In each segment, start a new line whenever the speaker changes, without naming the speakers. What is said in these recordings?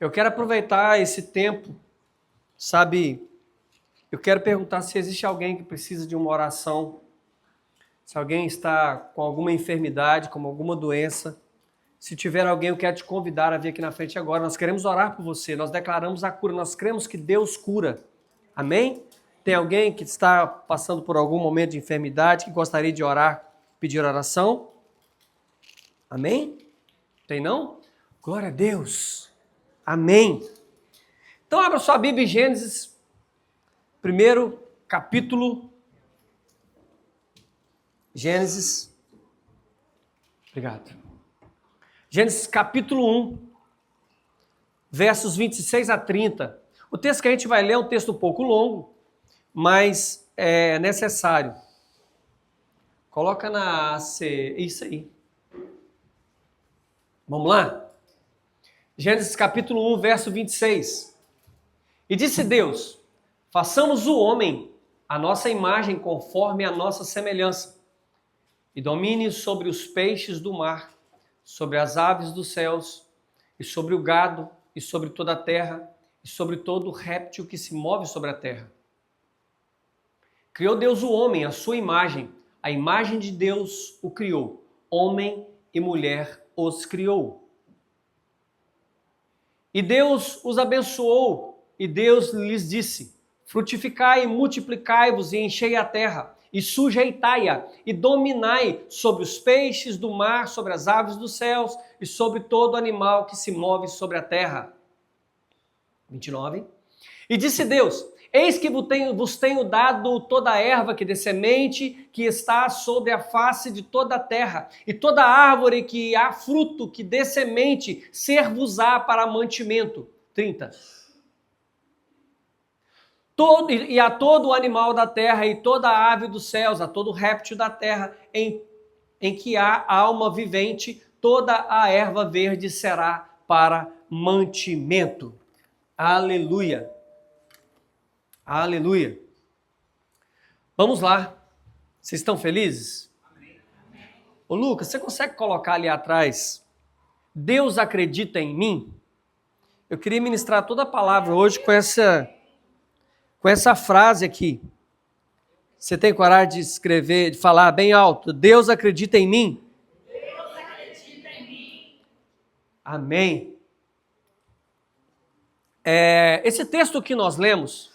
Eu quero aproveitar esse tempo, sabe? Eu quero perguntar se existe alguém que precisa de uma oração, se alguém está com alguma enfermidade, com alguma doença. Se tiver alguém, eu quero te convidar a vir aqui na frente agora. Nós queremos orar por você, nós declaramos a cura, nós cremos que Deus cura. Amém? Tem alguém que está passando por algum momento de enfermidade, que gostaria de orar, pedir oração? Amém? Tem não? Glória a Deus. Amém. Então abra sua Bíblia em Gênesis, primeiro capítulo. Gênesis. Obrigado. Gênesis capítulo 1, versos 26 a 30. O texto que a gente vai ler é um texto um pouco longo, mas é necessário. Coloca na AC, isso aí. Vamos lá? Gênesis capítulo 1, verso 26. E disse Deus: façamos o homem a nossa imagem conforme a nossa semelhança, e domine sobre os peixes do mar, sobre as aves dos céus, e sobre o gado, e sobre toda a terra, e sobre todo réptil que se move sobre a terra. Criou Deus o homem à sua imagem, a imagem de Deus o criou, homem e mulher os criou. E Deus os abençoou, e Deus lhes disse: frutificai e multiplicai-vos e enchei a terra, e sujeitai-a, e dominai sobre os peixes do mar, sobre as aves dos céus, e sobre todo animal que se move sobre a terra. 29. E disse Deus: eis que vos tenho dado toda a erva que dê semente, que está sobre a face de toda a terra, e toda árvore que há fruto, que dê semente, ser-vos-á para mantimento. 30. E a todo animal da terra, e toda ave dos céus, a todo réptil da terra, em que há alma vivente, toda a erva verde será para mantimento. Aleluia. Aleluia. Vamos lá. Vocês estão felizes? Amém. Ô Lucas, você consegue colocar ali atrás: Deus acredita em mim? Eu queria ministrar toda a palavra hoje com essa frase aqui. Você tem coragem de escrever, de falar bem alto: Deus acredita em mim?
Deus acredita em mim.
Amém. Esse texto que nós lemos,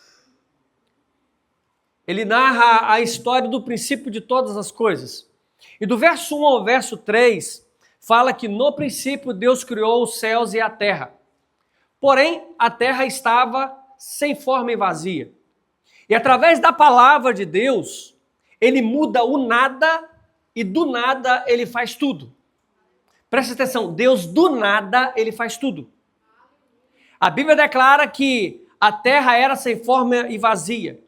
ele narra a história do princípio de todas as coisas. E do verso 1 ao verso 3, fala que no princípio Deus criou os céus e a terra. Porém, a terra estava sem forma e vazia. E através da palavra de Deus, ele muda o nada e do nada ele faz tudo. Presta atenção, Deus do nada ele faz tudo. A Bíblia declara que a terra era sem forma e vazia.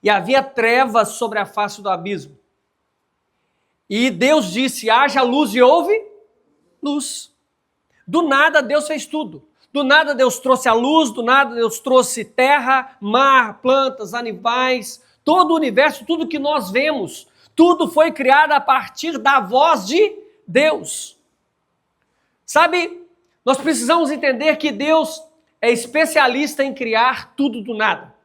E havia trevas sobre a face do abismo. E Deus disse: haja luz, e houve luz. Do nada Deus fez tudo. Do nada Deus trouxe a luz, do nada Deus trouxe terra, mar, plantas, animais, todo o universo, tudo que nós vemos, tudo foi criado a partir da voz de Deus. Sabe, nós precisamos entender que Deus é especialista em criar tudo do nada.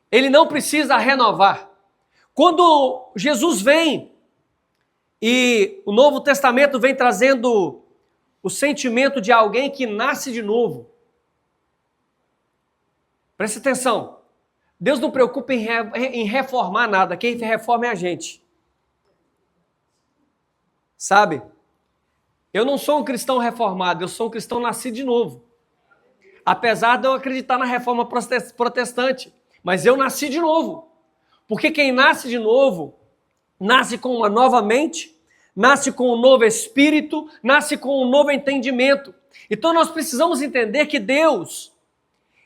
Ele não precisa renovar. Quando Jesus vem e o Novo Testamento vem trazendo o sentimento de alguém que nasce de novo. Preste atenção. Deus não preocupa em reformar nada. Quem reforma é a gente. Sabe? Eu não sou um cristão reformado, eu sou um cristão nascido de novo. Apesar de eu acreditar na reforma protestante. Mas eu nasci de novo. Porque quem nasce de novo, nasce com uma nova mente, nasce com um novo espírito, nasce com um novo entendimento. Então nós precisamos entender que Deus,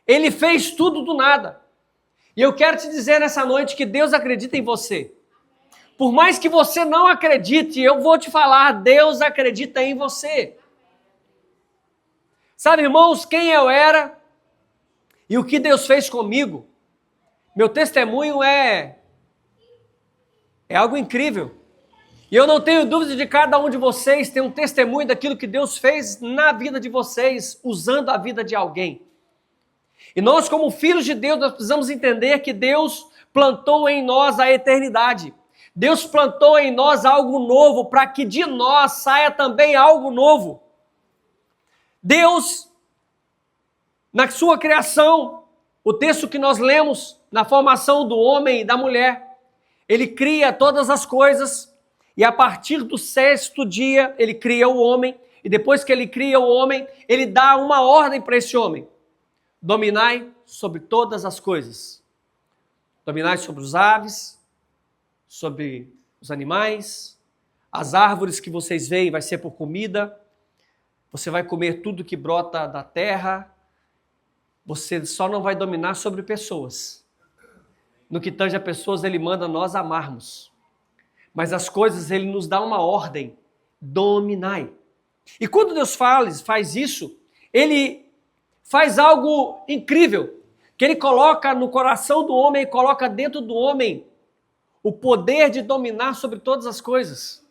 ele fez tudo do nada. E eu quero te dizer nessa noite que Deus acredita em você. Por mais que você não acredite, eu vou te falar, Deus acredita em você. Sabe, irmãos, quem eu era e o que Deus fez comigo, meu testemunho é algo incrível. E eu não tenho dúvida de cada um de vocês ter um testemunho daquilo que Deus fez na vida de vocês, usando a vida de alguém. E nós, como filhos de Deus, nós precisamos entender que Deus plantou em nós a eternidade. Deus plantou em nós algo novo, para que de nós saia também algo novo. Deus, na sua criação, o texto que nós lemos, na formação do homem e da mulher, ele cria todas as coisas, e a partir do 6º dia, ele cria o homem, e depois que ele cria o homem, ele dá uma ordem para esse homem: dominai sobre todas as coisas. Dominai sobre os aves, sobre os animais, as árvores que vocês veem vai ser por comida, você vai comer tudo que brota da terra, você só não vai dominar sobre pessoas. No que tange a pessoas, ele manda nós amarmos. Mas as coisas, ele nos dá uma ordem: dominai. E quando Deus faz isso, ele faz algo incrível, que ele coloca no coração do homem, coloca dentro do homem o poder de dominar sobre todas as coisas.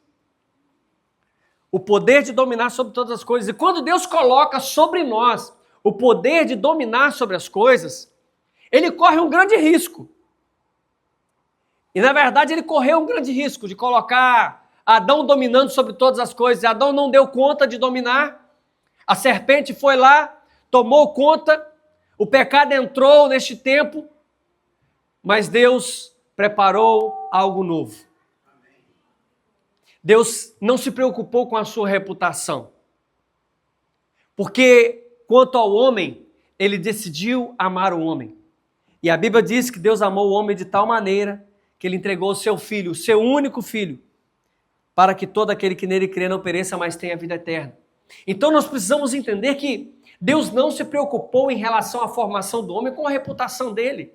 O poder de dominar sobre todas as coisas. E quando Deus coloca sobre nós o poder de dominar sobre as coisas, ele corre um grande risco. E na verdade ele correu um grande risco de colocar Adão dominando sobre todas as coisas. Adão não deu conta de dominar. A serpente foi lá, tomou conta, o pecado entrou neste tempo, mas Deus preparou algo novo. Deus não se preocupou com a sua reputação, porque quanto ao homem, ele decidiu amar o homem. E a Bíblia diz que Deus amou o homem de tal maneira que ele entregou o seu filho, o seu único filho, para que todo aquele que nele crê não pereça, mas tenha vida eterna. Então nós precisamos entender que Deus não se preocupou em relação à formação do homem com a reputação dele.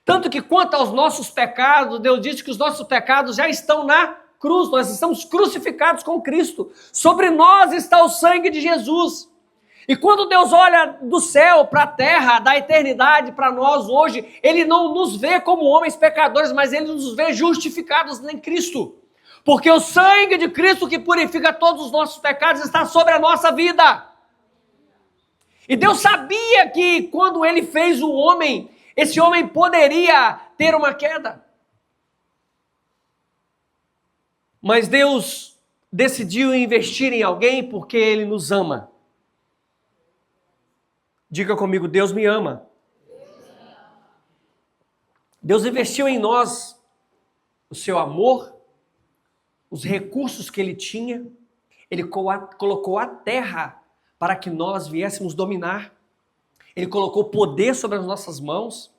Tanto que quanto aos nossos pecados, Deus diz que os nossos pecados já estão na cruz, nós estamos crucificados com Cristo. Sobre nós está o sangue de Jesus. E quando Deus olha do céu para a terra, da eternidade para nós hoje, ele não nos vê como homens pecadores, mas ele nos vê justificados em Cristo. Porque o sangue de Cristo que purifica todos os nossos pecados está sobre a nossa vida. E Deus sabia que quando ele fez o homem, esse homem poderia ter uma queda. Mas Deus decidiu investir em alguém porque ele nos ama. Diga comigo: Deus me ama. Deus investiu em nós o seu amor, os recursos que ele tinha. Ele colocou a terra para que nós viéssemos dominar. Ele colocou poder sobre as nossas mãos,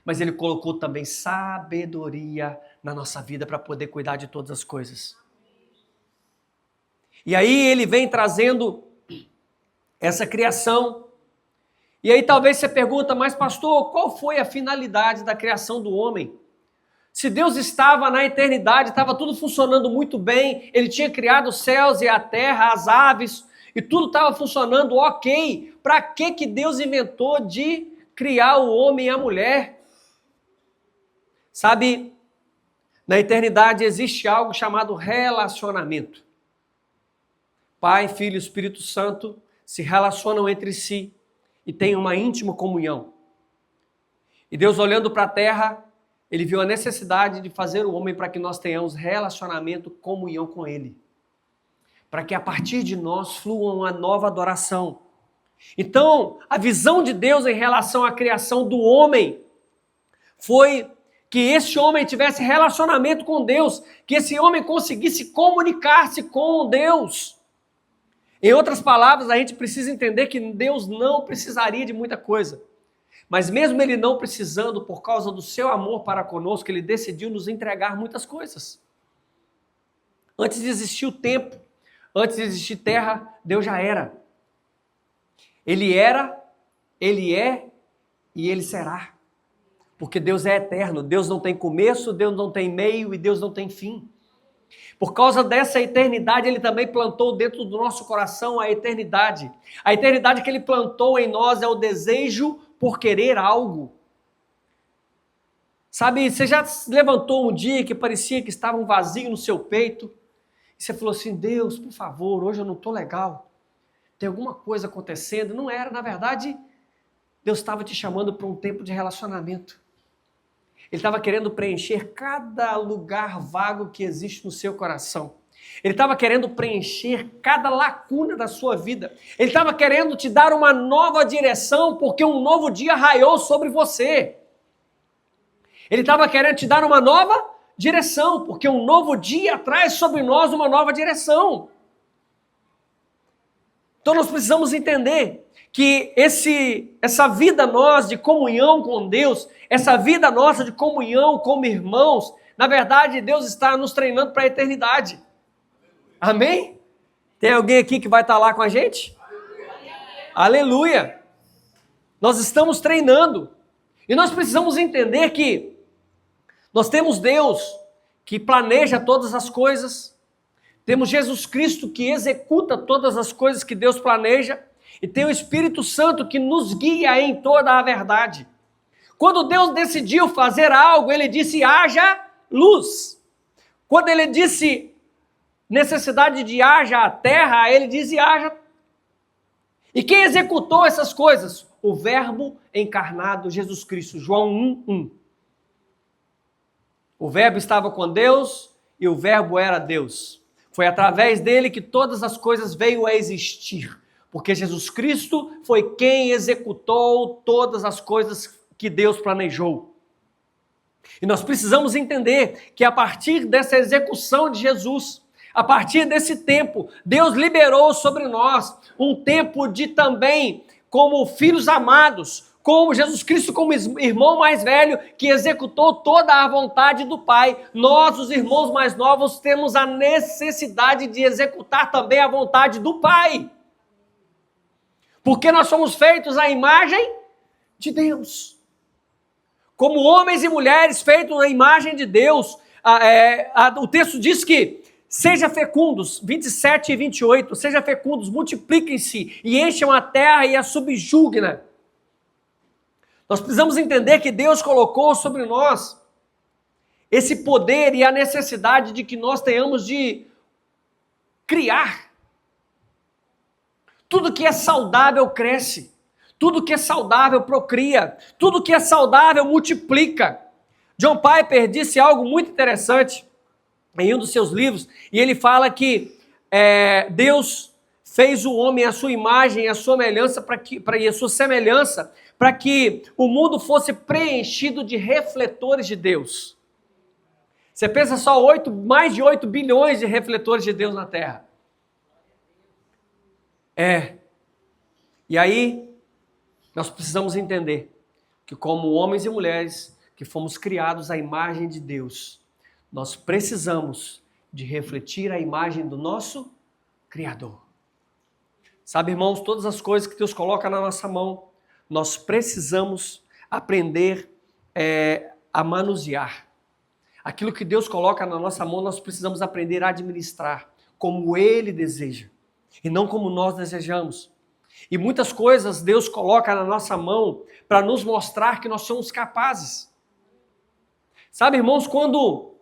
mas ele colocou também sabedoria na nossa vida para poder cuidar de todas as coisas. E aí ele vem trazendo essa criação. E aí talvez você pergunta: mas pastor, qual foi a finalidade da criação do homem? Se Deus estava na eternidade, estava tudo funcionando muito bem, ele tinha criado os céus e a terra, as aves, e tudo estava funcionando ok. Para que Deus inventou de criar o homem e a mulher? Sabe, na eternidade existe algo chamado relacionamento. Pai, Filho e Espírito Santo se relacionam entre si e têm uma íntima comunhão. E Deus, olhando para a terra, ele viu a necessidade de fazer o homem para que nós tenhamos relacionamento, comunhão com ele. Para que a partir de nós flua uma nova adoração. Então, a visão de Deus em relação à criação do homem foi que esse homem tivesse relacionamento com Deus, que esse homem conseguisse comunicar-se com Deus. Em outras palavras, a gente precisa entender que Deus não precisaria de muita coisa. Mas mesmo ele não precisando, por causa do seu amor para conosco, ele decidiu nos entregar muitas coisas. Antes de existir o tempo, antes de existir terra, Deus já era. Ele era, ele é e ele será. Porque Deus é eterno, Deus não tem começo, Deus não tem meio e Deus não tem fim. Por causa dessa eternidade, ele também plantou dentro do nosso coração a eternidade. A eternidade que ele plantou em nós é o desejo por querer algo. Sabe, você já se levantou um dia que parecia que estava um vazio no seu peito, e você falou assim, Deus, por favor, hoje eu não estou legal, tem alguma coisa acontecendo. Não era, na verdade, Deus estava te chamando para um tempo de relacionamento. Ele estava querendo preencher cada lugar vago que existe no seu coração. Ele estava querendo preencher cada lacuna da sua vida. Ele estava querendo te dar uma nova direção, porque um novo dia raiou sobre você. Ele estava querendo te dar uma nova direção, porque um novo dia traz sobre nós uma nova direção. Então nós precisamos entender que essa vida nossa de comunhão com Deus, essa vida nossa de comunhão como irmãos, na verdade Deus está nos treinando para a eternidade. Amém? Tem alguém aqui que vai estar lá com a gente? Aleluia! Nós estamos treinando. E nós precisamos entender que nós temos Deus que planeja todas as coisas, temos Jesus Cristo que executa todas as coisas que Deus planeja, e tem o Espírito Santo que nos guia em toda a verdade. Quando Deus decidiu fazer algo, Ele disse, haja luz. Quando Ele disse necessidade de haja a terra, Ele disse, haja. E quem executou essas coisas? O Verbo encarnado, Jesus Cristo. João 1:1. O Verbo estava com Deus e o Verbo era Deus. Foi através dele que todas as coisas veio a existir. Porque Jesus Cristo foi quem executou todas as coisas que Deus planejou. E nós precisamos entender que a partir dessa execução de Jesus, a partir desse tempo, Deus liberou sobre nós um tempo de também, como filhos amados, como Jesus Cristo como irmão mais velho, que executou toda a vontade do Pai. Nós, os irmãos mais novos, temos a necessidade de executar também a vontade do Pai. Porque nós somos feitos à imagem de Deus. Como homens e mulheres feitos à imagem de Deus. O texto diz que seja fecundos, 27 e 28, seja fecundos, multipliquem-se e encham a terra e a subjuguem. Nós precisamos entender que Deus colocou sobre nós esse poder e a necessidade de que nós tenhamos de criar. Tudo que é saudável cresce, tudo que é saudável procria, tudo que é saudável multiplica. John Piper disse algo muito interessante em um dos seus livros, e ele fala que Deus fez o homem à sua imagem, à sua semelhança, para que o mundo fosse preenchido de refletores de Deus. Você pensa só mais de 8 bilhões de refletores de Deus na Terra. E aí, nós precisamos entender que como homens e mulheres que fomos criados à imagem de Deus, nós precisamos de refletir a imagem do nosso Criador. Sabe, irmãos, todas as coisas que Deus coloca na nossa mão, nós precisamos aprender a manusear. Aquilo que Deus coloca na nossa mão, nós precisamos aprender a administrar como Ele deseja e não como nós desejamos. E muitas coisas Deus coloca na nossa mão para nos mostrar que nós somos capazes. Sabe, irmãos, quando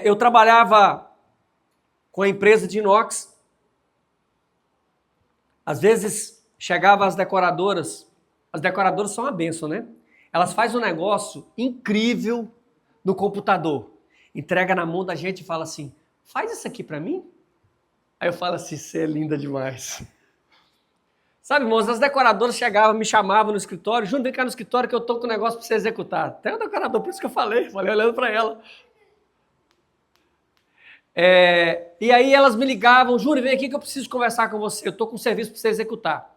eu trabalhava com a empresa de inox, às vezes chegava as decoradoras são uma bênção, né? Elas fazem um negócio incrível no computador, entrega na mão da gente e fala assim, faz isso aqui para mim? Aí eu falo assim, você é linda demais. Sabe, irmãos, as decoradoras chegavam, me chamavam no escritório, Júnior, vem cá no escritório que eu estou com um negócio para você executar. Tem um decorador, por isso que eu falei olhando para ela. E aí elas me ligavam, Júnior, vem aqui que eu preciso conversar com você, eu estou com um serviço para você executar.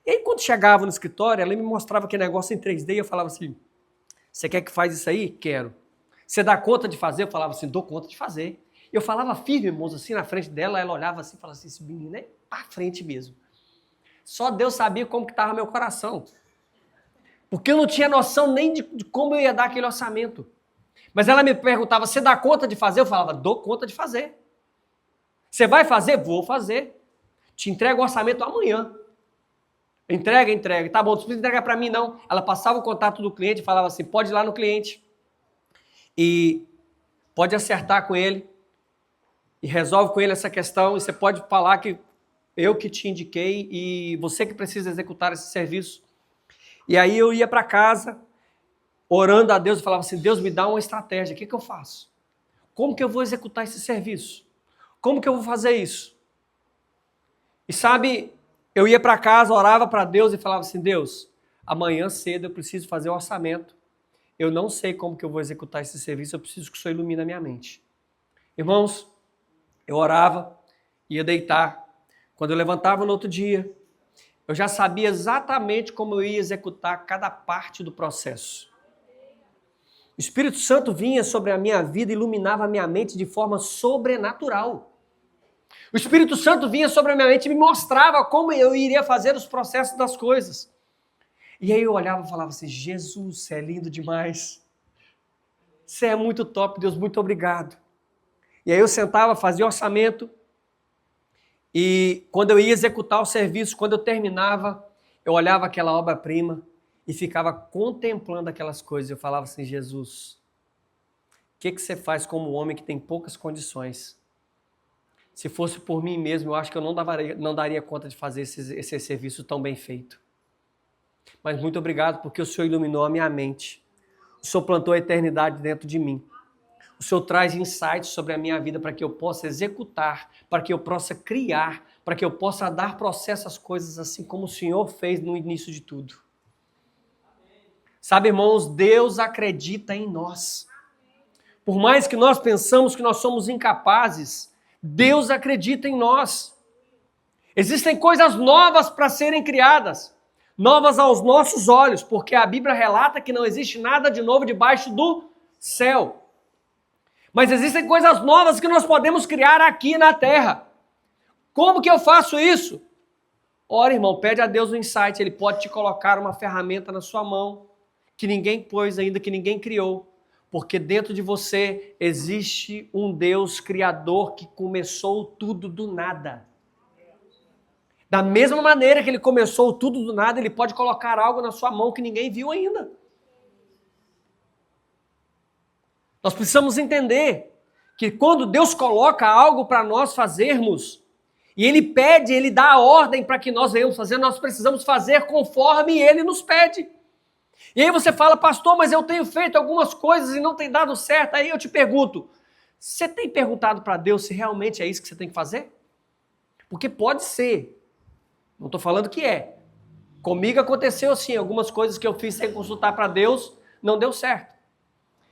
E aí quando chegava no escritório, ela me mostrava aquele negócio em 3D e eu falava assim, você quer que faz isso aí? Quero. Você dá conta de fazer? Eu falava assim, dou conta de fazer. Eu falava firme, irmãos, assim na frente dela, ela olhava assim e falava assim, esse menino é para frente mesmo. Só Deus sabia como que estava meu coração. Porque eu não tinha noção nem de como eu ia dar aquele orçamento. Mas ela me perguntava, você dá conta de fazer? Eu falava, dou conta de fazer. Você vai fazer? Vou fazer. Te entrego o orçamento amanhã. Entrega. Tá bom, não precisa entregar para mim não. Ela passava o contato do cliente e falava assim, pode ir lá no cliente. e pode acertar com ele e resolve com ele essa questão, e você pode falar que eu que te indiquei e você que precisa executar esse serviço. E aí eu ia para casa, orando a Deus, e falava assim, Deus, me dá uma estratégia, o que eu faço? Como que eu vou executar esse serviço? Como que eu vou fazer isso? E sabe, eu ia para casa, orava para Deus e falava assim, Deus, amanhã cedo eu preciso fazer o orçamento. Eu não sei como que eu vou executar esse serviço, eu preciso que o Senhor ilumine a minha mente. Irmãos, eu orava, ia deitar. Quando eu levantava no outro dia, eu já sabia exatamente como eu ia executar cada parte do processo. O Espírito Santo vinha sobre a minha vida e iluminava a minha mente de forma sobrenatural. O Espírito Santo vinha sobre a minha mente e me mostrava como eu iria fazer os processos das coisas. E aí eu olhava e falava assim, Jesus, você é lindo demais. Você é muito top, Deus, muito obrigado. E aí eu sentava, fazia orçamento, e quando eu ia executar o serviço, quando eu terminava, eu olhava aquela obra-prima e ficava contemplando aquelas coisas. Eu falava assim, Jesus, o que você faz como homem que tem poucas condições? Se fosse por mim mesmo, eu acho que eu não daria conta de fazer esse serviço tão bem feito. Mas muito obrigado porque o Senhor iluminou a minha mente. O Senhor plantou a eternidade dentro de mim. O Senhor traz insights sobre a minha vida para que eu possa executar, para que eu possa criar, para que eu possa dar processo às coisas assim como o Senhor fez no início de tudo. Sabe, irmãos, Deus acredita em nós. Por mais que nós pensamos que nós somos incapazes, Deus acredita em nós. Existem coisas novas para serem criadas, novas aos nossos olhos, porque a Bíblia relata que não existe nada de novo debaixo do céu. Mas existem coisas novas que nós podemos criar aqui na terra. Como que eu faço isso? Ora, irmão, pede a Deus um insight, Ele pode te colocar uma ferramenta na sua mão, que ninguém pôs ainda, que ninguém criou. Porque dentro de você existe um Deus criador que começou tudo do nada. Da mesma maneira que Ele começou tudo do nada, Ele pode colocar algo na sua mão que ninguém viu ainda. Nós precisamos entender que quando Deus coloca algo para nós fazermos, e Ele pede, Ele dá a ordem para que nós venhamos fazer, nós precisamos fazer conforme Ele nos pede. E aí você fala, pastor, mas eu tenho feito algumas coisas e não tem dado certo. Aí eu te pergunto, você tem perguntado para Deus se realmente é isso que você tem que fazer? Porque pode ser, não estou falando que é. Comigo aconteceu assim, algumas coisas que eu fiz sem consultar para Deus, não deu certo.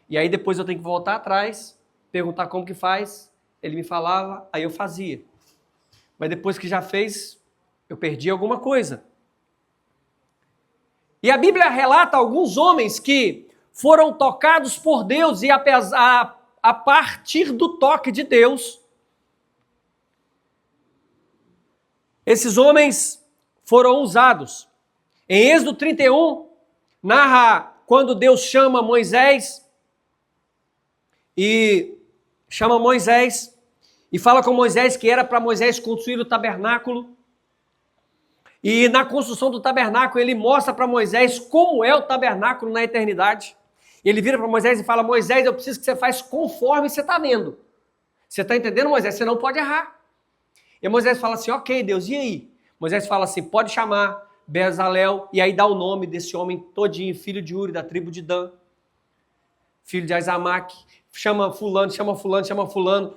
E aí depois eu tenho que voltar atrás, perguntar como que faz, ele me falava, aí eu fazia. Mas depois que já fez, eu perdi alguma coisa. E a Bíblia relata alguns homens que foram tocados por Deus e a partir do toque de Deus, esses homens foram usados. Em Êxodo 31, narra quando Deus chama Moisés e fala com Moisés que era para Moisés construir o tabernáculo. E na construção do tabernáculo ele mostra para Moisés como é o tabernáculo na eternidade. E ele vira para Moisés e fala, Moisés, eu preciso que você faça conforme você está vendo. Você está entendendo, Moisés? Você não pode errar. E Moisés fala assim, ok, Deus, e aí? Moisés fala assim, pode chamar Bezalel, e aí dá o nome desse homem todinho, filho de Uri, da tribo de Dan, filho de Aizamaque, chama fulano,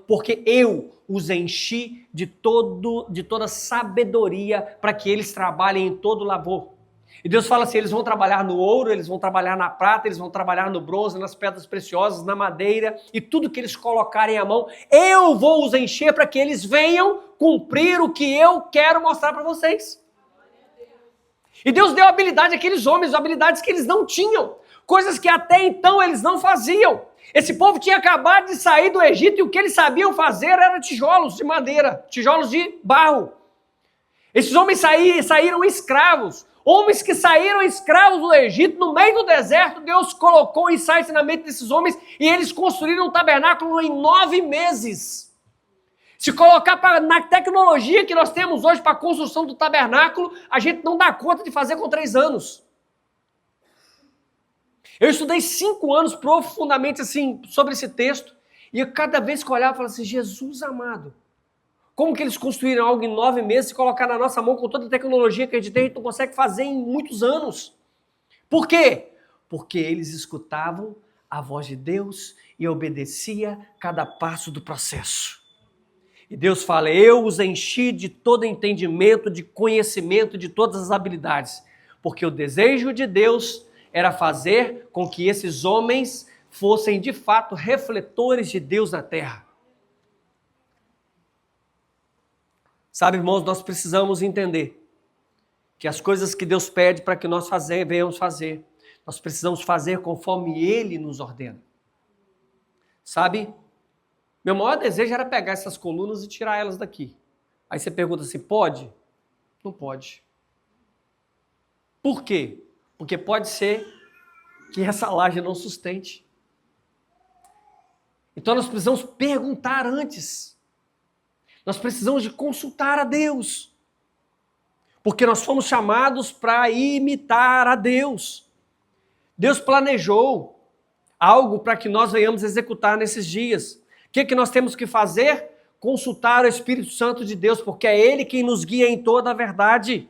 porque eu os enchi de toda sabedoria para que eles trabalhem em todo labor. E Deus fala assim, eles vão trabalhar no ouro, eles vão trabalhar na prata, eles vão trabalhar no bronze, nas pedras preciosas, na madeira, e tudo que eles colocarem à mão, eu vou os encher para que eles venham cumprir o que eu quero mostrar para vocês. E Deus deu habilidade àqueles homens, habilidades que eles não tinham, coisas que até então eles não faziam. Esse povo tinha acabado de sair do Egito e o que eles sabiam fazer era tijolos de madeira, tijolos de barro. Esses homens saíram escravos. Homens que saíram escravos do Egito, no meio do deserto, Deus colocou insights na mente desses homens e eles construíram um tabernáculo em 9 meses. Se colocar na tecnologia que nós temos hoje para a construção do tabernáculo, a gente não dá conta de fazer com 3 anos. Eu estudei 5 anos profundamente assim sobre esse texto, e eu, cada vez que eu olhava, eu falava assim, Jesus amado, como que eles construíram algo em 9 meses e colocar na nossa mão com toda a tecnologia que a gente não consegue fazer em muitos anos? Por quê? Porque eles escutavam a voz de Deus e obedecia cada passo do processo. E Deus fala, eu os enchi de todo entendimento, de conhecimento, de todas as habilidades. Porque o desejo de Deus era fazer com que esses homens fossem de fato refletores de Deus na terra. Sabe, irmãos, nós precisamos entender que as coisas que Deus pede para que nós venhamos fazer, nós precisamos fazer conforme Ele nos ordena. Sabe, meu maior desejo era pegar essas colunas e tirar elas daqui. Aí você pergunta assim, pode? Não pode. Por quê? Porque pode ser que essa laje não sustente. Então nós precisamos perguntar antes. Nós precisamos de consultar a Deus. Porque nós fomos chamados para imitar a Deus. Deus planejou algo para que nós venhamos executar nesses dias. O que nós temos que fazer? Consultar o Espírito Santo de Deus, porque é Ele quem nos guia em toda a verdade.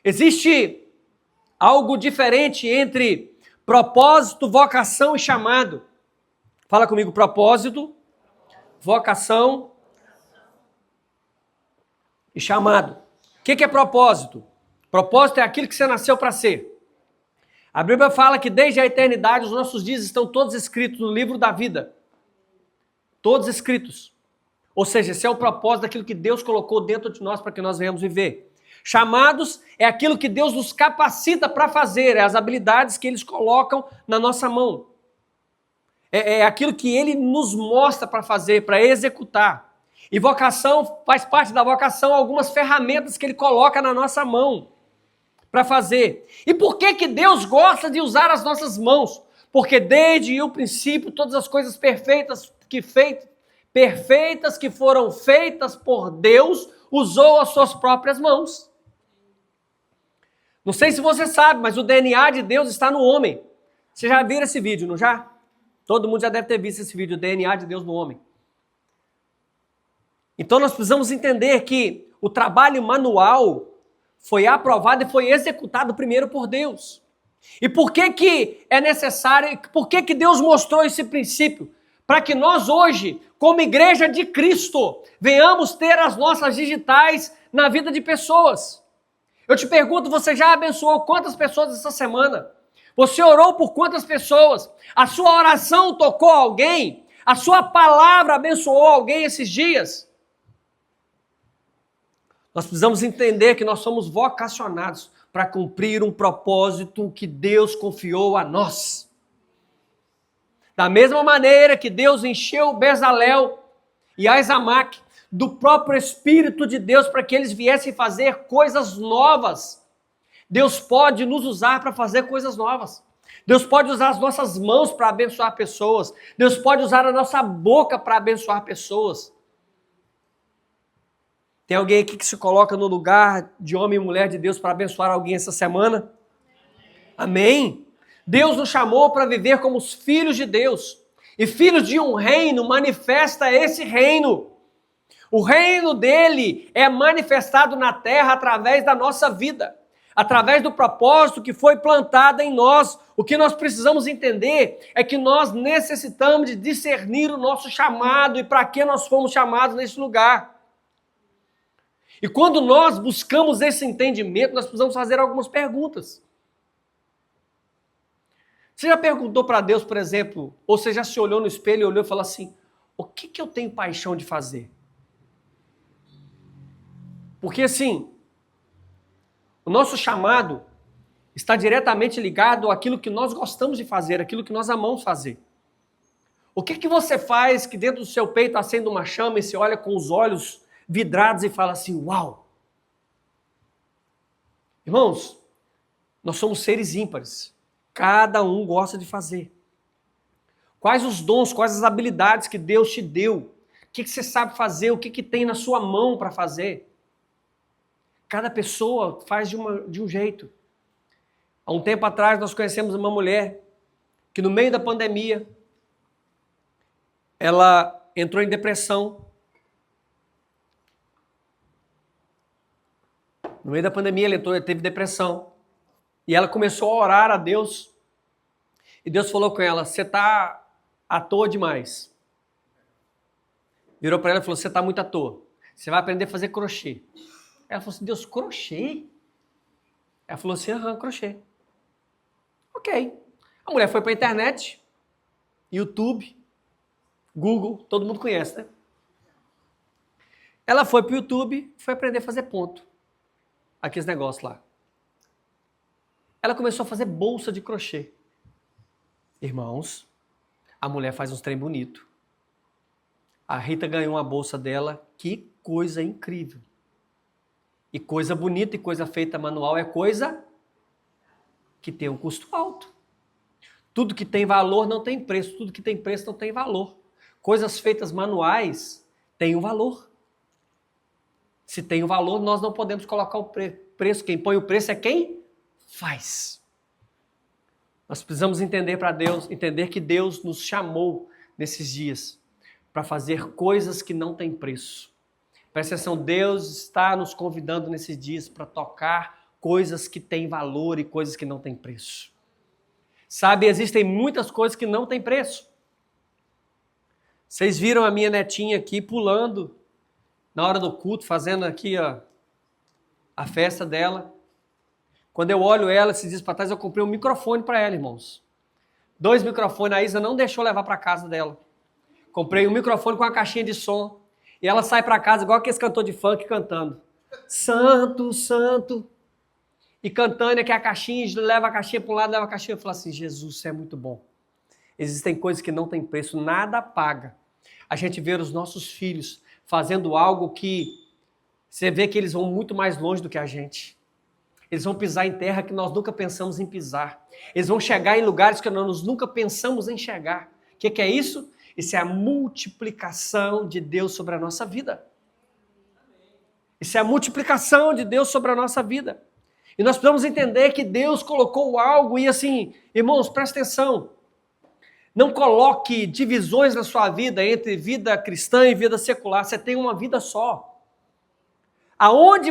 Existe algo diferente entre propósito, vocação e chamado. Fala comigo, propósito, vocação e chamado. O que é propósito? Propósito é aquilo que você nasceu para ser. A Bíblia fala que desde a eternidade os nossos dias estão todos escritos no livro da vida. Todos escritos. Ou seja, esse é o propósito daquilo que Deus colocou dentro de nós para que nós venhamos viver. Chamados é aquilo que Deus nos capacita para fazer, é as habilidades que eles colocam na nossa mão. É aquilo que Ele nos mostra para fazer, para executar. E vocação, faz parte da vocação algumas ferramentas que Ele coloca na nossa mão para fazer. E por que Deus gosta de usar as nossas mãos? Porque desde o princípio todas as coisas perfeitas que foram feitas por Deus, usou as suas próprias mãos. Não sei se você sabe, mas o DNA de Deus está no homem. Você já viu esse vídeo, não já? Todo mundo já deve ter visto esse vídeo, o DNA de Deus no homem. Então nós precisamos entender que o trabalho manual foi aprovado e foi executado primeiro por Deus. E por que é necessário, por que Deus mostrou esse princípio? Para que nós hoje, como igreja de Cristo, venhamos ter as nossas digitais na vida de pessoas. Eu te pergunto, você já abençoou quantas pessoas essa semana? Você orou por quantas pessoas? A sua oração tocou alguém? A sua palavra abençoou alguém esses dias? Nós precisamos entender que nós somos vocacionados para cumprir um propósito que Deus confiou a nós. Da mesma maneira que Deus encheu Bezalel e Aizamaque do próprio Espírito de Deus para que eles viessem fazer coisas novas. Deus pode nos usar para fazer coisas novas. Deus pode usar as nossas mãos para abençoar pessoas. Deus pode usar a nossa boca para abençoar pessoas. Tem alguém aqui que se coloca no lugar de homem e mulher de Deus para abençoar alguém essa semana? Amém? Deus nos chamou para viver como os filhos de Deus. E filhos de um reino manifesta esse reino. O reino dele é manifestado na terra através da nossa vida. Através do propósito que foi plantado em nós. O que nós precisamos entender é que nós necessitamos de discernir o nosso chamado e para que nós fomos chamados nesse lugar. E quando nós buscamos esse entendimento, nós precisamos fazer algumas perguntas. Você já perguntou para Deus, por exemplo, ou você já se olhou no espelho e olhou e falou assim, o que eu tenho paixão de fazer? Porque assim, o nosso chamado está diretamente ligado àquilo que nós gostamos de fazer, àquilo que nós amamos fazer. O que você faz que dentro do seu peito acende uma chama e você olha com os olhos vidrados e fala assim, uau! Irmãos, nós somos seres ímpares. Cada um gosta de fazer. Quais os dons, quais as habilidades que Deus te deu? O que você sabe fazer? O que tem na sua mão para fazer? Cada pessoa faz de um jeito. Há um tempo atrás nós conhecemos uma mulher que no meio da pandemia, ela entrou em depressão. No meio da pandemia, ela teve depressão. E ela começou a orar a Deus. E Deus falou com ela, você está à toa demais. Virou para ela e falou, você está muito à toa. Você vai aprender a fazer crochê. Ela falou assim, Deus, crochê? Ela falou assim, aham, crochê. Ok. A mulher foi para a internet, YouTube, Google, todo mundo conhece, né? Ela foi para o YouTube, foi aprender a fazer ponto. Aqueles negócios lá. Ela começou a fazer bolsa de crochê. Irmãos, a mulher faz uns trem bonito. A Rita ganhou uma bolsa dela, que coisa incrível. E coisa bonita e coisa feita manual é coisa que tem um custo alto. Tudo que tem valor não tem preço, tudo que tem preço não tem valor. Coisas feitas manuais têm um valor. Se tem um valor, nós não podemos colocar o preço. Quem põe o preço é quem faz. Nós precisamos entender que Deus nos chamou nesses dias para fazer coisas que não têm preço. Presta atenção, Deus está nos convidando nesses dias para tocar coisas que têm valor e coisas que não têm preço. Sabe, existem muitas coisas que não têm preço. Vocês viram a minha netinha aqui pulando na hora do culto, fazendo aqui a festa dela. Quando eu olho ela, esses dias para trás, eu comprei um microfone para ela, irmãos. 2 microfones, a Isa não deixou levar para casa dela. Comprei um microfone com uma caixinha de som. E ela sai para casa igual aqueles cantores de funk cantando. Santo, santo. E cantando aqui a caixinha, leva a caixinha para um lado, leva a caixinha e fala assim, Jesus, isso é muito bom. Existem coisas que não têm preço, nada paga. A gente vê os nossos filhos fazendo algo que você vê que eles vão muito mais longe do que a gente. Eles vão pisar em terra que nós nunca pensamos em pisar. Eles vão chegar em lugares que nós nunca pensamos em chegar. O que é isso? Isso é a multiplicação de Deus sobre a nossa vida. Isso é a multiplicação de Deus sobre a nossa vida. E nós precisamos entender que Deus colocou algo e assim, irmãos, presta atenção. Não coloque divisões na sua vida entre vida cristã e vida secular. Você tem uma vida só. Aonde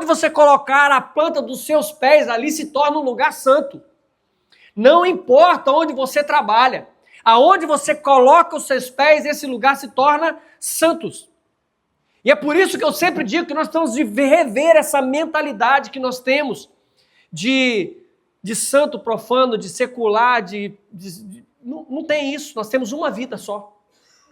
você colocar a planta dos seus pés, ali se torna um lugar santo. Não importa onde você trabalha. Aonde você coloca os seus pés, esse lugar se torna santos. E é por isso que eu sempre digo que nós temos de rever essa mentalidade que nós temos de santo profano, de secular, não tem isso, nós temos uma vida só.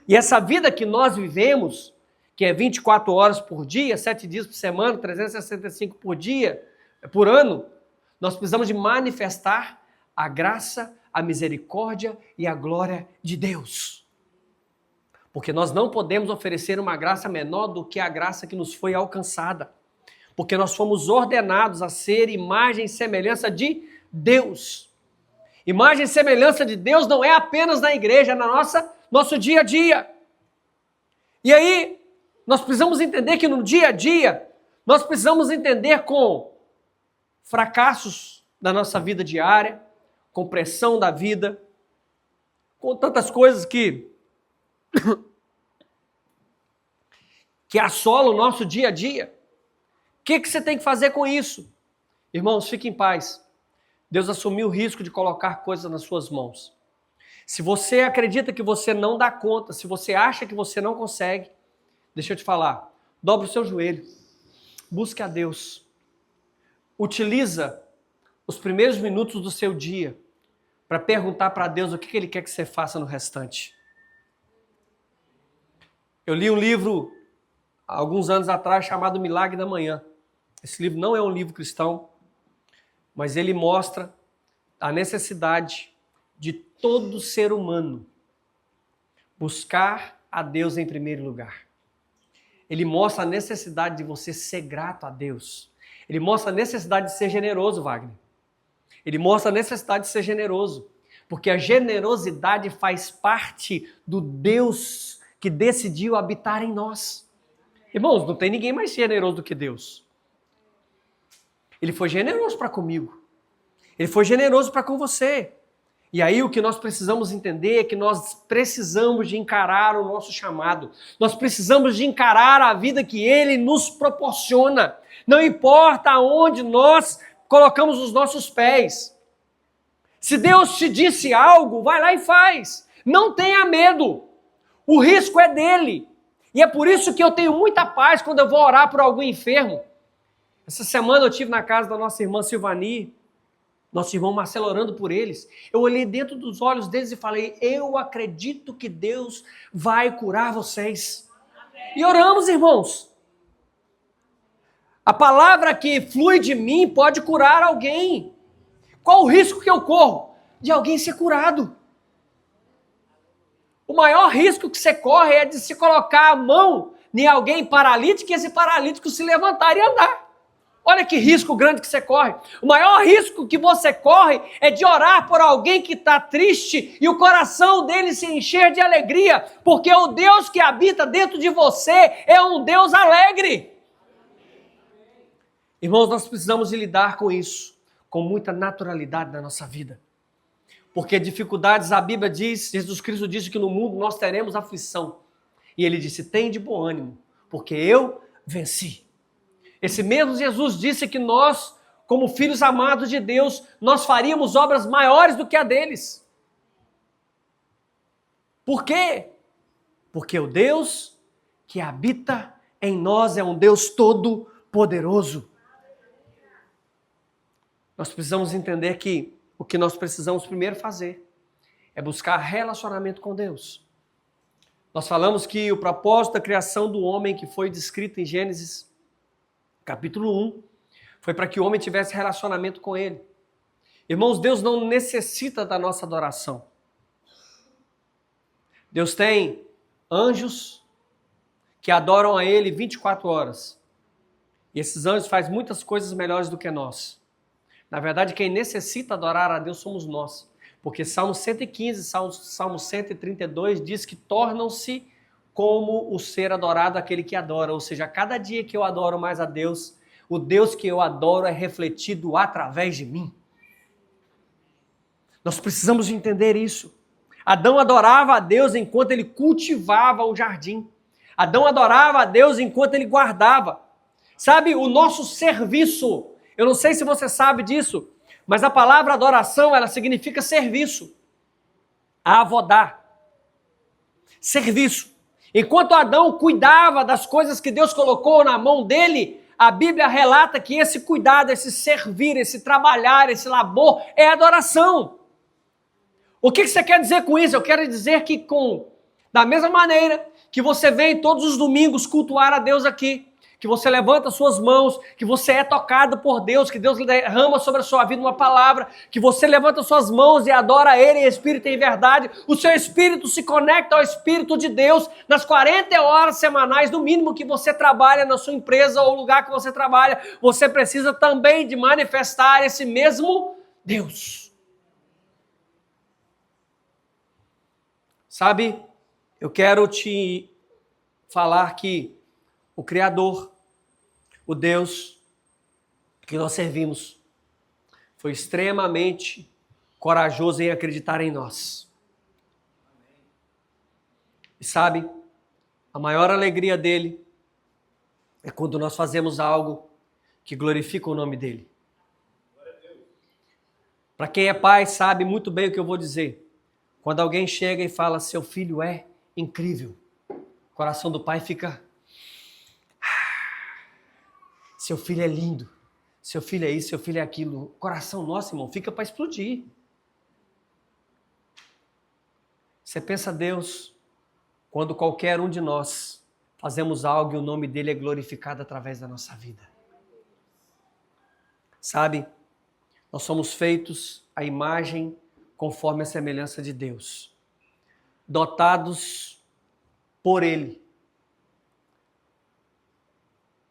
E essa vida que nós vivemos, que é 24 horas por dia, 7 dias por semana, 365 por dia, por ano, nós precisamos de manifestar a graça, a misericórdia e a glória de Deus. Porque nós não podemos oferecer uma graça menor do que a graça que nos foi alcançada. Porque nós fomos ordenados a ser imagem e semelhança de Deus. Imagem e semelhança de Deus não é apenas na igreja, é na nosso dia a dia. E aí, nós precisamos entender que no dia a dia, nós precisamos entender com fracassos da nossa vida diária, com pressão da vida, com tantas coisas que assolam o nosso dia a dia. O que você tem que fazer com isso? Irmãos, fique em paz. Deus assumiu o risco de colocar coisas nas suas mãos. Se você acredita que você não dá conta, se você acha que você não consegue, deixa eu te falar, dobre o seu joelho, busque a Deus. Utiliza os primeiros minutos do seu dia para perguntar para Deus o que Ele quer que você faça no restante. Eu li um livro há alguns anos atrás chamado Milagre da Manhã. Esse livro não é um livro cristão, mas ele mostra a necessidade de todo ser humano buscar a Deus em primeiro lugar. Ele mostra a necessidade de você ser grato a Deus. Ele mostra a necessidade de ser generoso, Wagner. Ele mostra a necessidade de ser generoso, porque a generosidade faz parte do Deus que decidiu habitar em nós. Irmãos, não tem ninguém mais generoso do que Deus. Ele foi generoso para comigo. Ele foi generoso para com você. E aí o que nós precisamos entender é que nós precisamos de encarar o nosso chamado. Nós precisamos de encarar a vida que Ele nos proporciona. Não importa aonde nós colocamos os nossos pés. Se Deus te disse algo, vai lá e faz. Não tenha medo. O risco é dele. E é por isso que eu tenho muita paz quando eu vou orar por algum enfermo. Essa semana eu estive na casa da nossa irmã Silvani, nosso irmão Marcelo, orando por eles. Eu olhei dentro dos olhos deles e falei, eu acredito que Deus vai curar vocês. E oramos, irmãos. A palavra que flui de mim pode curar alguém. Qual o risco que eu corro? De alguém ser curado. O maior risco que você corre é de se colocar a mão em alguém paralítico e esse paralítico se levantar e andar. Olha que risco grande que você corre. O maior risco que você corre é de orar por alguém que está triste e o coração dele se encher de alegria, porque o Deus que habita dentro de você é um Deus alegre. Irmãos, nós precisamos de lidar com isso, com muita naturalidade na nossa vida. Porque dificuldades, a Bíblia diz, Jesus Cristo disse que no mundo nós teremos aflição. E ele disse, tem de bom ânimo, porque eu venci. Esse mesmo Jesus disse que nós, como filhos amados de Deus, nós faríamos obras maiores do que a deles. Por quê? Porque o Deus que habita em nós é um Deus todo-poderoso. Nós precisamos entender que o que nós precisamos primeiro fazer é buscar relacionamento com Deus. Nós falamos que o propósito da criação do homem, que foi descrito em Gênesis capítulo 1, foi para que o homem tivesse relacionamento com ele. Irmãos, Deus não necessita da nossa adoração. Deus tem anjos que adoram a Ele 24 horas. E esses anjos fazem muitas coisas melhores do que nós. Na verdade, quem necessita adorar a Deus somos nós. Porque Salmo 115, Salmo 132 diz que tornam-se como o ser adorado aquele que adora. Ou seja, a cada dia que eu adoro mais a Deus, o Deus que eu adoro é refletido através de mim. Nós precisamos entender isso. Adão adorava a Deus enquanto ele cultivava o jardim. Adão adorava a Deus enquanto ele guardava. Sabe, o nosso serviço, eu não sei se você sabe disso, mas a palavra adoração, ela significa serviço. Avodar. Serviço. Enquanto Adão cuidava das coisas que Deus colocou na mão dele, a Bíblia relata que esse cuidado, esse servir, esse trabalhar, esse labor é adoração. O que você quer dizer com isso? Eu quero dizer que da mesma maneira que você vem todos os domingos cultuar a Deus aqui, que você levanta suas mãos, que você é tocado por Deus, que Deus derrama sobre a sua vida uma palavra, que você levanta suas mãos e adora a Ele em espírito e em verdade, o seu espírito se conecta ao Espírito de Deus nas 40 horas semanais, no mínimo, que você trabalha na sua empresa ou lugar que você trabalha, você precisa também de manifestar esse mesmo Deus. Sabe, eu quero te falar que o Criador, o Deus que nós servimos, foi extremamente corajoso em acreditar em nós. E sabe, a maior alegria dele é quando nós fazemos algo que glorifica o nome dele. Para quem é pai, sabe muito bem o que eu vou dizer. Quando alguém chega e fala, seu filho é incrível, o coração do pai fica... Seu filho é lindo, seu filho é isso, seu filho é aquilo. O coração nosso, irmão, fica para explodir. Você pensa, Deus, quando qualquer um de nós fazemos algo e o nome dele é glorificado através da nossa vida. Sabe, nós somos feitos à imagem conforme a semelhança de Deus, dotados por Ele,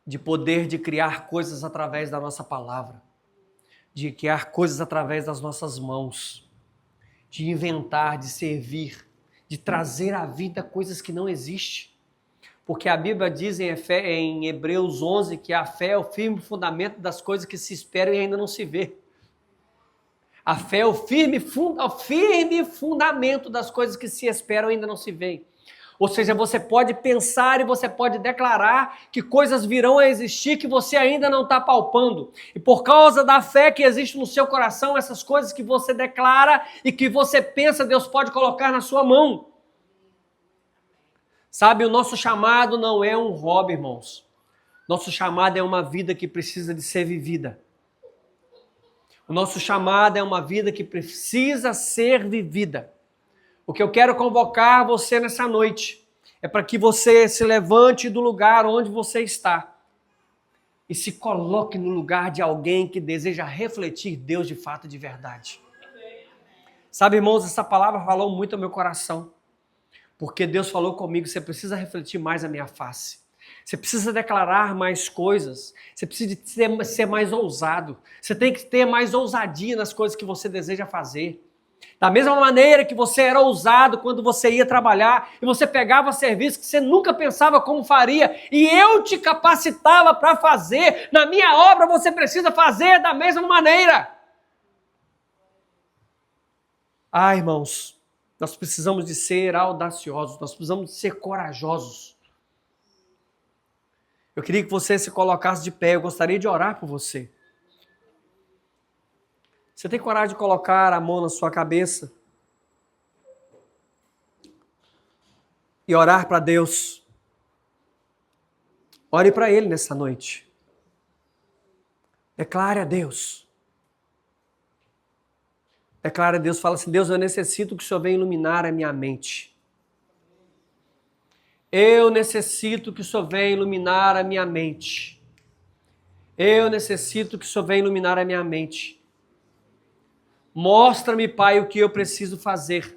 de poder de criar coisas através da nossa palavra, de criar coisas através das nossas mãos, de inventar, de servir, de trazer à vida coisas que não existem. Porque a Bíblia diz em Hebreus 11 que a fé é o firme fundamento das coisas que se esperam e ainda não se vê. A fé é o firme fundamento das coisas que se esperam e ainda não se veem. Ou seja, você pode pensar e você pode declarar que coisas virão a existir que você ainda não está palpando. E por causa da fé que existe no seu coração, essas coisas que você declara e que você pensa, Deus pode colocar na sua mão. Sabe, o nosso chamado não é um hobby, irmãos. Nosso chamado é uma vida que precisa de ser vivida. O nosso chamado é uma vida que precisa ser vivida. O que eu quero convocar você nessa noite é para que você se levante do lugar onde você está e se coloque no lugar de alguém que deseja refletir Deus de fato, de verdade. Sabe, irmãos, essa palavra falou muito ao meu coração, porque Deus falou comigo, você precisa refletir mais a minha face. Você precisa declarar mais coisas, você precisa ser mais ousado, você tem que ter mais ousadia nas coisas que você deseja fazer. Da mesma maneira que você era ousado quando você ia trabalhar e você pegava serviço que você nunca pensava como faria e eu te capacitava para fazer, na minha obra você precisa fazer da mesma maneira. Ah, irmãos, nós precisamos de ser audaciosos, nós precisamos de ser corajosos. Eu queria que você se colocasse de pé, eu gostaria de orar por você. Você tem coragem de colocar a mão na sua cabeça e orar para Deus? Ore para Ele nessa noite. Declare a Deus. Declare a Deus, fala assim, Deus, eu necessito que o Senhor venha iluminar a minha mente. Eu necessito que o Senhor venha iluminar a minha mente. Eu necessito que o Senhor venha iluminar a minha mente. Mostra-me, Pai, o que eu preciso fazer.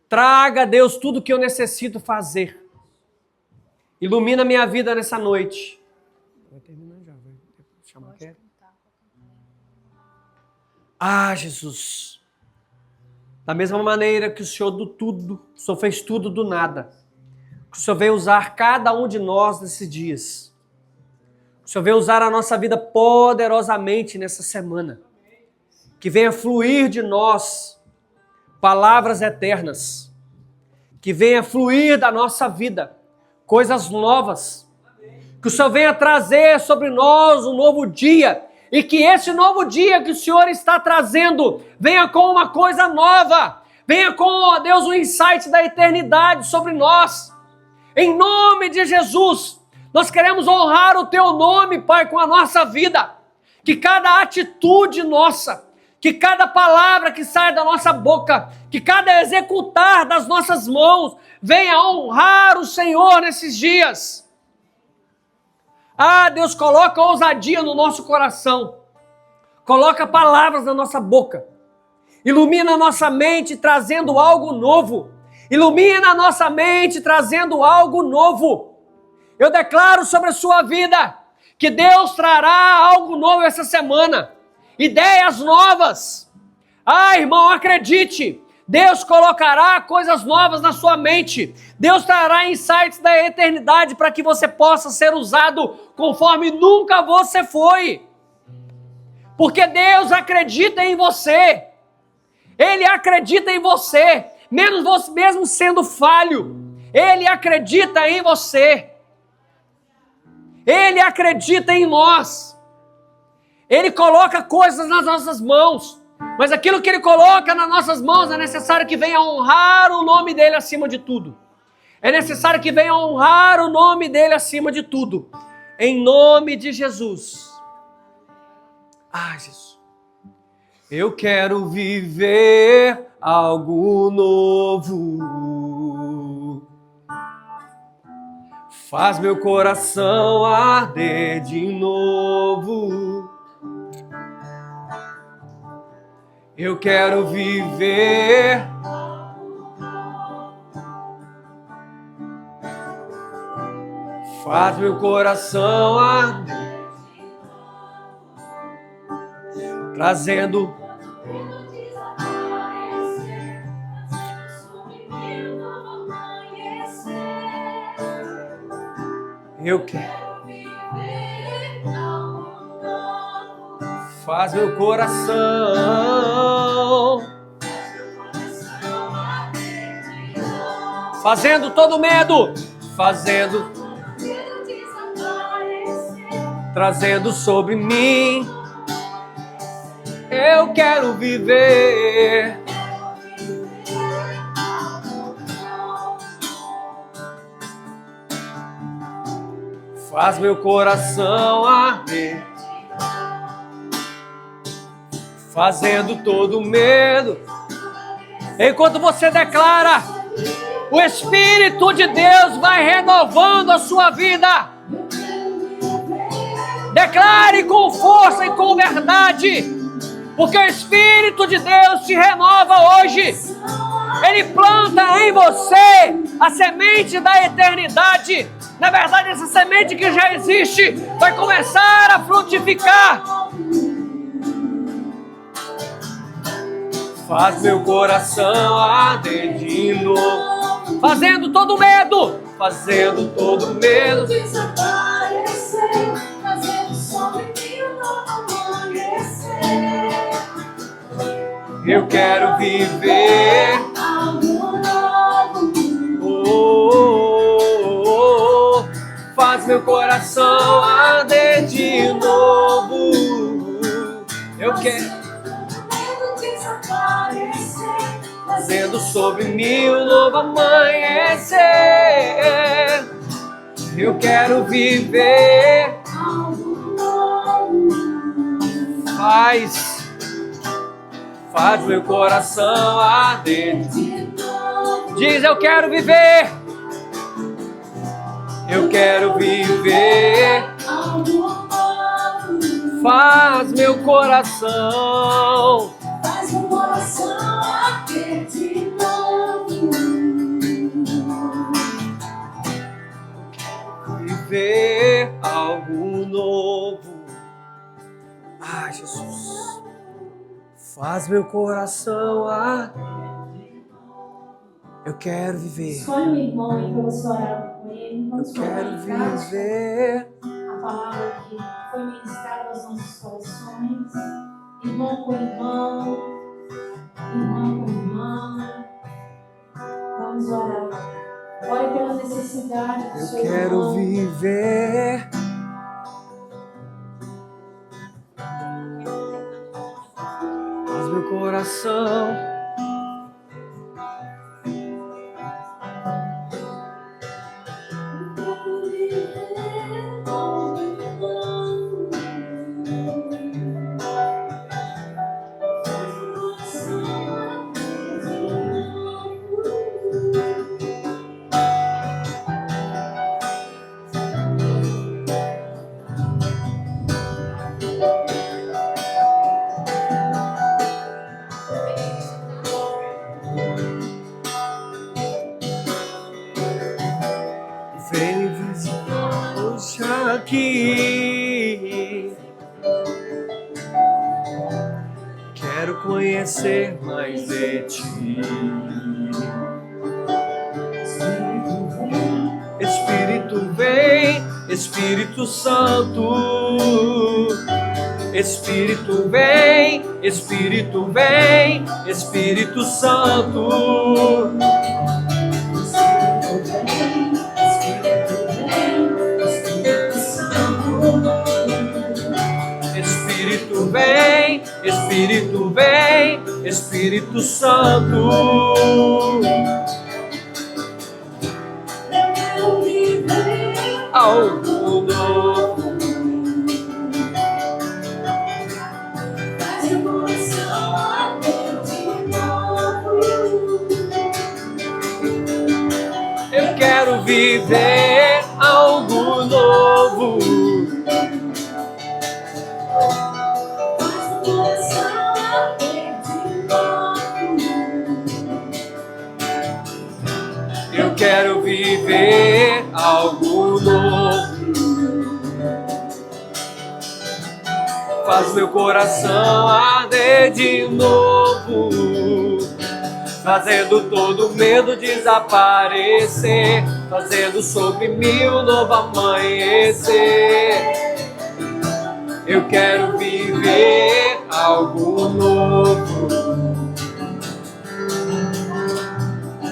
Traga, Deus, tudo o que eu necessito fazer. Ilumina a minha vida nessa noite. Vai terminar já, vai chamar quem? Ah, Jesus. Da mesma maneira que o Senhor do tudo, o Senhor fez tudo do nada. Que o Senhor veio usar cada um de nós nesses dias. Que o Senhor veio usar a nossa vida poderosamente nessa semana. Que venha fluir de nós palavras eternas. Que venha fluir da nossa vida coisas novas. Que o Senhor venha trazer sobre nós um novo dia. E que esse novo dia que o Senhor está trazendo venha com uma coisa nova. Venha com, ó Deus, um insight da eternidade sobre nós. Em nome de Jesus, nós queremos honrar o Teu nome, Pai, com a nossa vida. Que cada atitude nossa, que cada palavra que sai da nossa boca, que cada executar das nossas mãos, venha honrar o Senhor nesses dias. Ah, Deus, coloca ousadia no nosso coração. Coloca palavras na nossa boca. Ilumina a nossa mente trazendo algo novo. Ilumina a nossa mente trazendo algo novo. Eu declaro sobre a sua vida que Deus trará algo novo essa semana. Ideias novas. Ah, irmão, acredite. Deus colocará coisas novas na sua mente. Deus trará insights da eternidade para que você possa ser usado conforme nunca você foi. Porque Deus acredita em você. Ele acredita em você. Mesmo sendo falho, Ele acredita em você. Ele acredita em nós. Ele coloca coisas nas nossas mãos. Mas aquilo que Ele coloca nas nossas mãos é necessário que venha honrar o nome dEle acima de tudo. É necessário que venha honrar o nome dEle acima de tudo. Em nome de Jesus. Ah, Jesus. Eu quero viver algo novo. Faz meu coração arder de novo. Eu quero viver. Faz meu coração arder. Trazendo eu quero viver algo novo. Faz meu coração, fazendo todo medo, fazendo, trazendo sobre mim. Eu quero viver. Faz meu coração arder, fazendo todo medo. Enquanto você declara, o Espírito de Deus vai renovando a sua vida. Declare com força e com verdade, porque o Espírito de Deus te renova hoje. Ele planta em você a semente da eternidade. Na verdade, essa semente que já existe vai começar a frutificar. Faz meu coração arder de novo, fazendo todo medo, fazendo todo medo
desaparecer, fazendo sobre mim um novo amanhecer.
Eu quero viver
Algo novo.
Faz meu coração arder de novo. Eu quero fazendo sobre mim um novo amanhecer. Eu quero viver. Faz meu coração arder. Diz, eu quero viver. Eu quero viver. Faz meu coração.
Faz meu coração arder de novo.
Viver algo novo. Ah, Jesus. Faz meu coração arder. Eu quero viver.
Escolhe um irmão aí para você orar com ele.
Eu quero viver.
A palavra que foi ministrada aos nossos corações. Irmão com irmão. Irmão com irmã. Vamos orar. Ore pela necessidade do seu irmão.
Eu quero viver. Faz meu coração. Vem visitar hoje aqui. Quero conhecer mais de ti. Espírito vem, Espírito Santo. Espírito vem, Espírito vem, Espírito Santo. Espírito vem, Espírito vem, Espírito Santo. Algo novo.
Faz meu coração arder de novo.
Eu quero viver algo novo.
Faz meu coração arder de novo.
Eu quero viver algo novo. Faz meu coração arder de novo, fazendo todo medo desaparecer, fazendo sobre mim um novo amanhecer. Eu quero viver algo novo.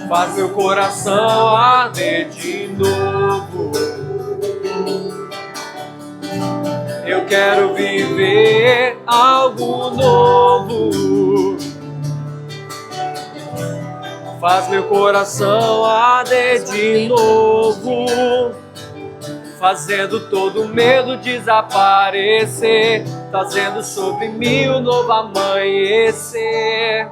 Faz meu coração arder de novo. Eu quero viver algo novo. Faz meu coração arder de novo, fazendo todo medo desaparecer, trazendo sobre mim um novo amanhecer.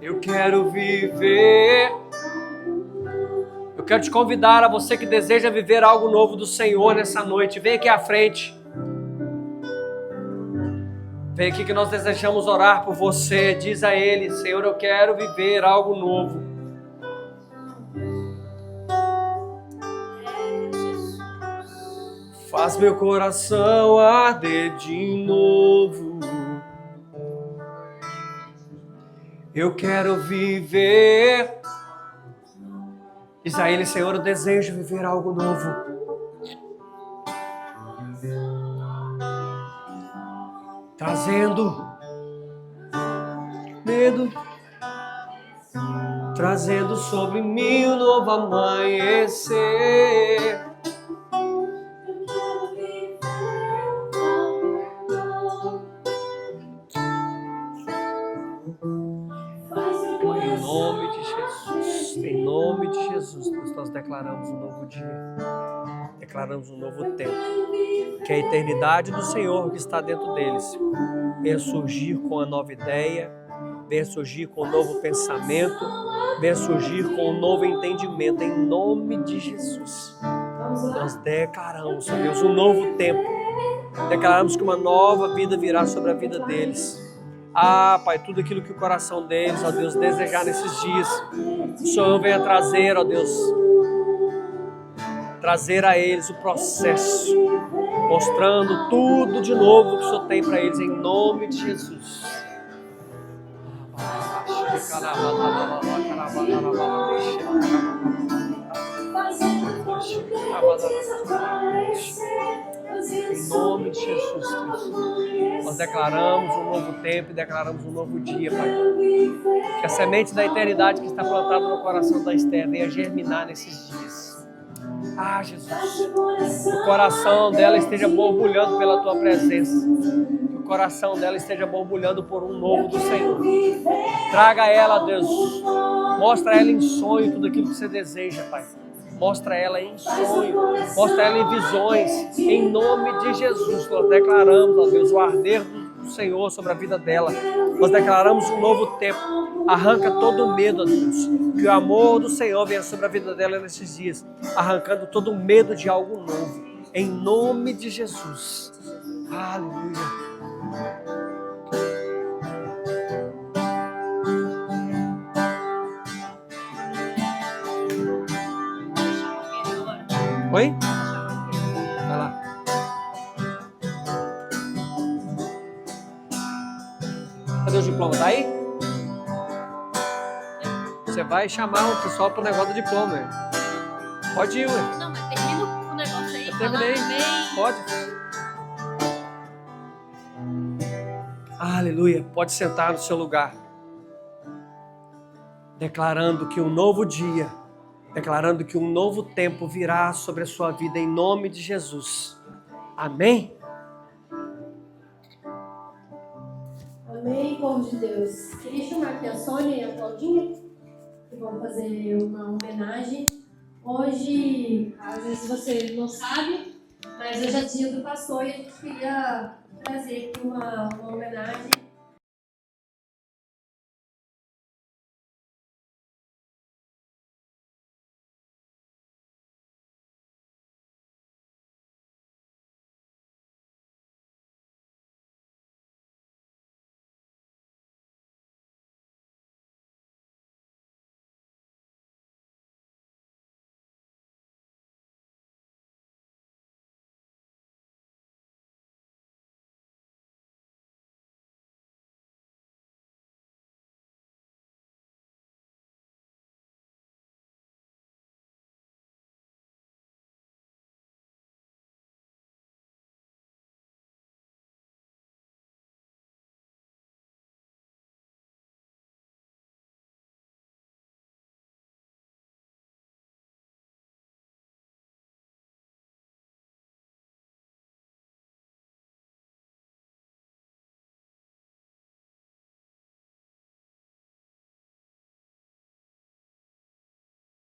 Eu quero viver. Eu quero te convidar, a você que deseja viver algo novo do Senhor nessa noite, vem aqui à frente. Vem aqui que nós desejamos orar por você. Diz a Ele: Senhor, eu quero viver algo novo. Faz meu coração arder de novo. Eu quero viver. Diz a Ele: Senhor, eu desejo viver algo novo. Trazendo medo, trazendo sobre mim um novo amanhecer. Em nome de Jesus, em nome de Jesus, nós declaramos um novo dia, declaramos um novo tempo, que a eternidade do Senhor que está dentro deles venha surgir com a nova ideia, venha surgir com um novo pensamento, venha surgir com um novo entendimento, em nome de Jesus. Nós declaramos, ó Deus, um novo tempo, declaramos que uma nova vida virá sobre a vida deles. Ah, Pai, tudo aquilo que o coração deles, ó Deus, desejar nesses dias, o Senhor venha trazer, ó Deus, trazer a eles o processo, mostrando tudo de novo que o Senhor tem para eles, em nome de Jesus. Em nome de Jesus Cristo, nós declaramos um novo tempo e declaramos um novo dia, Pai. Que a semente da eternidade que está plantada no coração da Esther venha germinar nesses dias. Ah, Jesus, que o coração dela esteja borbulhando pela Tua presença. Que o coração dela esteja borbulhando por um novo do Senhor. Traga a ela, Deus. Mostra a ela em sonho tudo aquilo que você deseja, Pai. Mostra ela em sonho, mostra ela em visões, em nome de Jesus. Nós declaramos, ó Deus, o arder do Senhor sobre a vida dela. Nós declaramos um novo tempo. Arranca todo o medo, ó Deus. Que o amor do Senhor venha sobre a vida dela nesses dias, arrancando todo o medo de algo novo, em nome de Jesus. Aleluia. Oi? Vai lá. Cadê o diploma? Tá aí? Você vai chamar o pessoal pro negócio do diploma. Ué. Pode ir, ué.
Não, mas termina o negócio aí.
Eu terminei. Pode. Aleluia. Pode sentar no seu lugar. Declarando que um novo dia, declarando que um novo tempo virá sobre a sua vida em nome de Jesus. Amém?
Amém, povo de Deus. Queria chamar aqui a Sônia e a Claudinha, que vão fazer uma homenagem. Hoje, às vezes você não sabe, mas hoje é dia do pastor e a gente queria trazer aqui uma homenagem